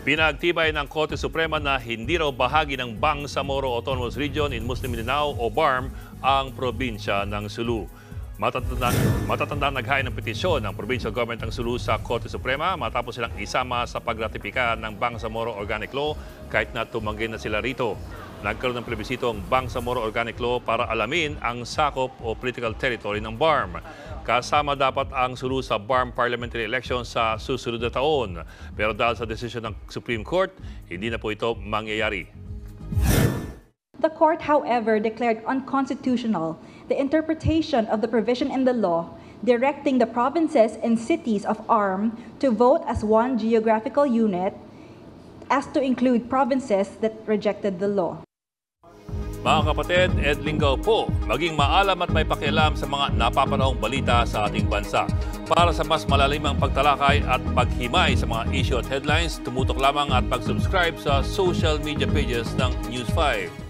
Pinagtibay ng Korte Suprema na hindi raw bahagi ng Bangsamoro Autonomous Region in Muslim Mindanao o BARM ang probinsya ng Sulu. Matatandang naghain ng petisyon ng Provincial Government ng Sulu sa Korte Suprema matapos silang isama sa pagratipika ng Bangsamoro Organic Law kahit na tumanggi na sila rito. Nagkaroon ng plebisito ang Bangsamoro Organic Law para alamin ang sakop o political territory ng BARM. Kasama dapat ang Sulu sa BARM parliamentary election sa susunod na taon. Pero dahil sa desisyon ng Supreme Court, hindi na po ito mangyayari. The court, however, declared unconstitutional the interpretation of the provision in the law directing the provinces and cities of ARM to vote as one geographical unit as to include provinces that rejected the law. Mga kapatid, Ed Lingaw po, maging maalam at may pakialam sa mga napapanahong balita sa ating bansa. Para sa mas malalimang pagtalakay at paghimay sa mga issue at headlines, tumutok lamang at pag-subscribe sa social media pages ng News 5.